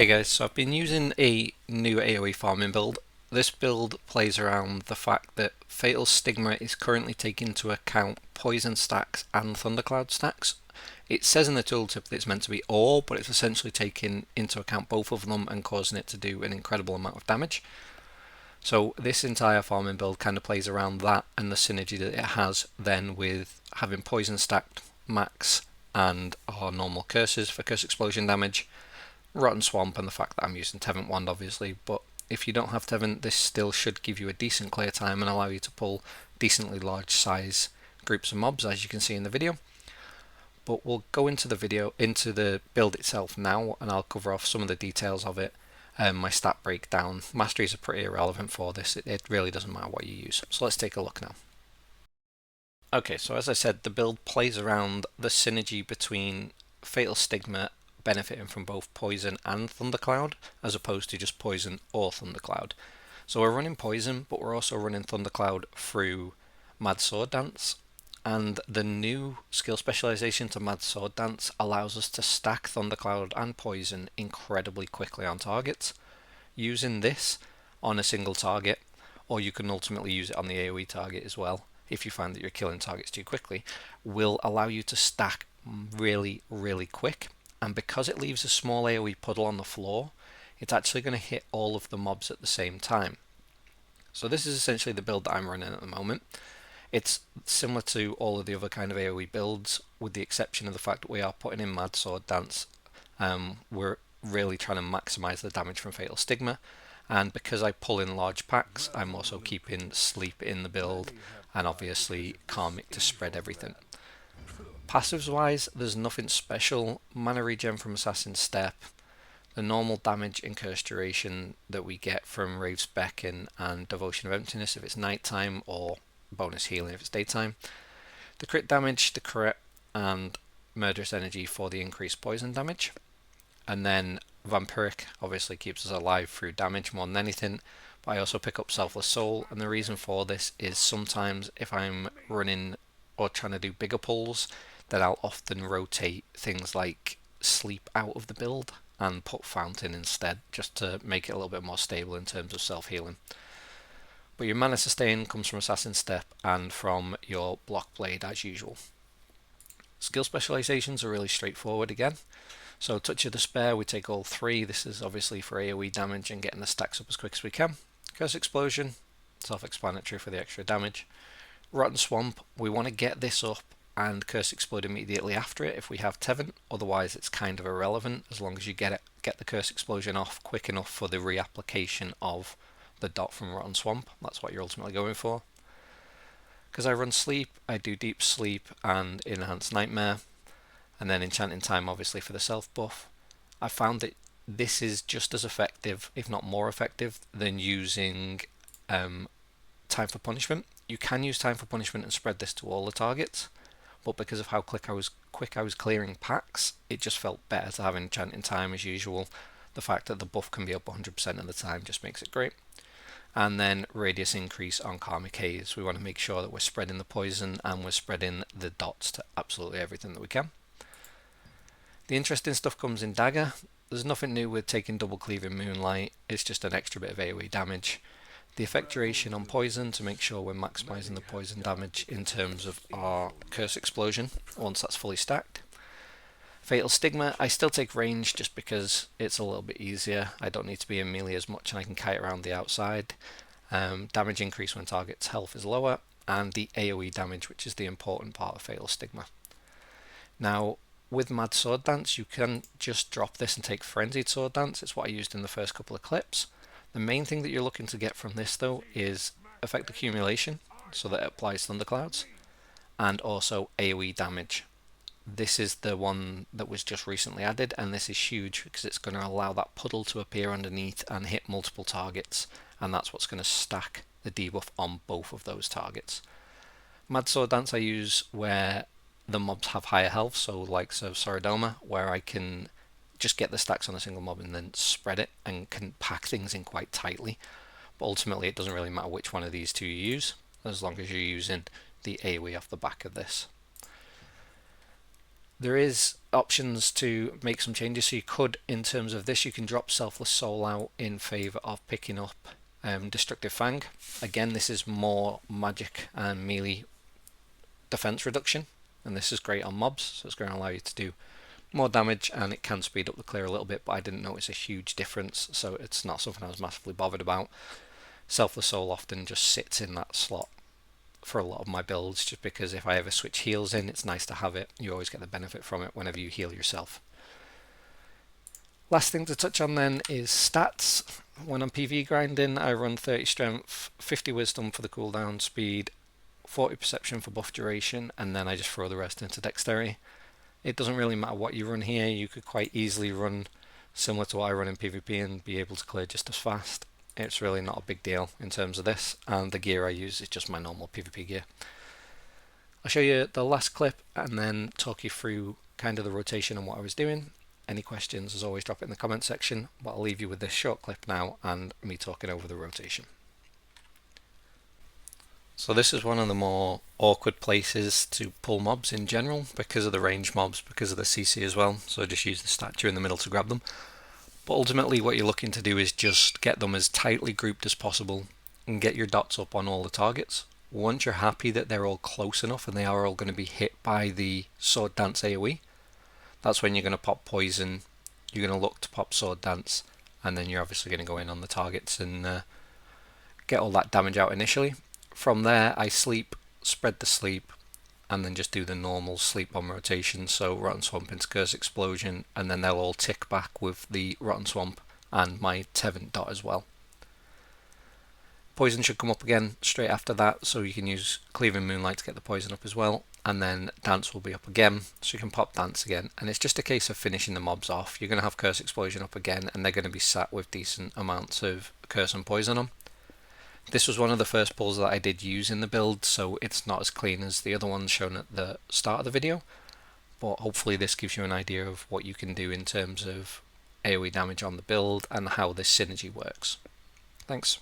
Hey guys, so I've been using a new AoE farming build. This build plays around the fact that Fatal Stigma is currently taking into account poison stacks and thundercloud stacks. It says in the tooltip that it's meant to be all, but it's essentially taking into account both of them and causing it to do an incredible amount of damage. So this entire farming build kind of plays around that and the synergy that it has then with having poison stacked max and our normal curses for curse explosion damage, Rotten Swamp, and the fact that I'm using Tevent Wand obviously, but if you don't have Tevent, this still should give you a decent clear time and allow you to pull decently large size groups of mobs, as you can see in the video. But we'll go into the build itself now, and I'll cover off some of the details of it, my stat breakdown. Masteries are pretty irrelevant for this, it really doesn't matter what you use. So let's take a look now. Okay, so as I said, the build plays around the synergy between Fatal Stigma benefiting from both poison and thundercloud, as opposed to just poison or thundercloud. So we're running poison, but we're also running thundercloud through Mad Sword Dance, and the new skill specialization to Mad Sword Dance allows us to stack thundercloud and poison incredibly quickly on targets. Using this on a single target, or you can ultimately use it on the AoE target as well, if you find that you're killing targets too quickly, will allow you to stack really quick. And because it leaves a small AoE puddle on the floor, it's actually going to hit all of the mobs at the same time. So this is essentially the build that I'm running at the moment. It's similar to all of the other kind of AoE builds, with the exception of the fact that we are putting in Mad Sword Dance. We're really trying to maximize the damage from Fatal Stigma, and because I pull in large packs, I'm also keeping Sleep in the build, and obviously Karmic to spread everything. Passives wise, there's nothing special. Mana regen from Assassin's Step, the normal damage and curse duration that we get from Rave's Beckon and Devotion of Emptiness if it's nighttime, or bonus healing if it's daytime. The crit damage, the crit, and Murderous Energy for the increased poison damage. And then Vampiric obviously keeps us alive through damage more than anything, but I also pick up Selfless Soul, and the reason for this is sometimes if I'm running or trying to do bigger pulls, then I'll often rotate things like Sleep out of the build and put Fountain instead, just to make it a little bit more stable in terms of self-healing. But your mana sustain comes from Assassin's Step and from your Block Blade as usual. Skill specializations are really straightforward again. So Touch of Despair, we take all three. This is obviously for AoE damage and getting the stacks up as quick as we can. Curse Explosion, self-explanatory for the extra damage. Rotten Swamp, we want to get this up and Curse Explode immediately after it if we have Tevent, otherwise it's kind of irrelevant as long as you get the Curse Explosion off quick enough for the reapplication of the dot from Rotten Swamp. That's what you're ultimately going for. Because I run Sleep, I do Deep Sleep and Enhanced Nightmare, and then Enchanting Time obviously for the self buff. I found that this is just as effective, if not more effective, than using Time for Punishment. You can use Time for Punishment and spread this to all the targets, but because of how quick I was clearing packs, it just felt better to have Enchanting Time as usual. The fact that the buff can be up 100% of the time just makes it great. And then Radius Increase on Karmic Haze. We want to make sure that we're spreading the poison and we're spreading the dots to absolutely everything that we can. The interesting stuff comes in Dagger. There's nothing new with taking double cleave in Moonlight, it's just an extra bit of AoE damage. The effect duration on poison to make sure we're maximising the poison damage in terms of our Curse Explosion once that's fully stacked. Fatal Stigma, I still take range just because it's a little bit easier. I don't need to be in melee as much and I can kite around the outside. Damage increase when target's health is lower, and the AoE damage, which is the important part of Fatal Stigma. Now, with Mad Sword Dance, you can just drop this and take Frenzied Sword Dance. It's what I used in the first couple of clips. The main thing that you're looking to get from this though is effect accumulation, so that it applies thunderclouds, and also AoE damage. This is the one that was just recently added, and this is huge because it's going to allow that puddle to appear underneath and hit multiple targets, and that's what's going to stack the debuff on both of those targets. Mad Sword Dance I use where the mobs have higher health, so like Sorodoma, where I can just get the stacks on a single mob and then spread it and can pack things in quite tightly. But ultimately it doesn't really matter which one of these two you use, as long as you're using the AoE off the back of this. There is options to make some changes, so you could, in terms of this, you can drop Selfless Soul out in favour of picking up Destructive Fang. Again, this is more magic and melee defense reduction, and this is great on mobs, so it's going to allow you to do more damage, and it can speed up the clear a little bit, but I didn't notice a huge difference, so it's not something I was massively bothered about. Selfless Soul often just sits in that slot for a lot of my builds, just because if I ever switch heals in, it's nice to have it. You always get the benefit from it whenever you heal yourself. Last thing to touch on then is stats. When I'm PV grinding, I run 30 strength, 50 wisdom for the cooldown speed, 40 perception for buff duration, and then I just throw the rest into dexterity. It doesn't really matter what you run here. You could quite easily run similar to what I run in PvP and be able to clear just as fast. It's really not a big deal in terms of this, and the gear I use is just my normal PvP gear. I'll show you the last clip and then talk you through kind of the rotation and what I was doing. Any questions, as always, drop it in the comment section, but I'll leave you with this short clip now and me talking over the rotation. So this is one of the more awkward places to pull mobs in general, because of the range mobs, because of the CC as well, so just use the statue in the middle to grab them. But ultimately what you're looking to do is just get them as tightly grouped as possible and get your dots up on all the targets. Once you're happy that they're all close enough and they are all going to be hit by the Sword Dance AoE, that's when you're going to pop poison, you're going to look to pop Sword Dance, and then you're obviously going to go in on the targets and get all that damage out initially. From there I sleep, spread the sleep, and then just do the normal sleep bomb rotation, so Rotten Swamp into Curse Explosion, and then they'll all tick back with the Rotten Swamp and my Tevant dot as well. Poison should come up again straight after that, so you can use Cleaving Moonlight to get the poison up as well, and then Dance will be up again, so you can pop Dance again, and it's just a case of finishing the mobs off. You're going to have Curse Explosion up again, and they're going to be sat with decent amounts of Curse and Poison on. This was one of the first pulls that I did use in the build, so it's not as clean as the other ones shown at the start of the video, but hopefully this gives you an idea of what you can do in terms of AoE damage on the build and how this synergy works. Thanks.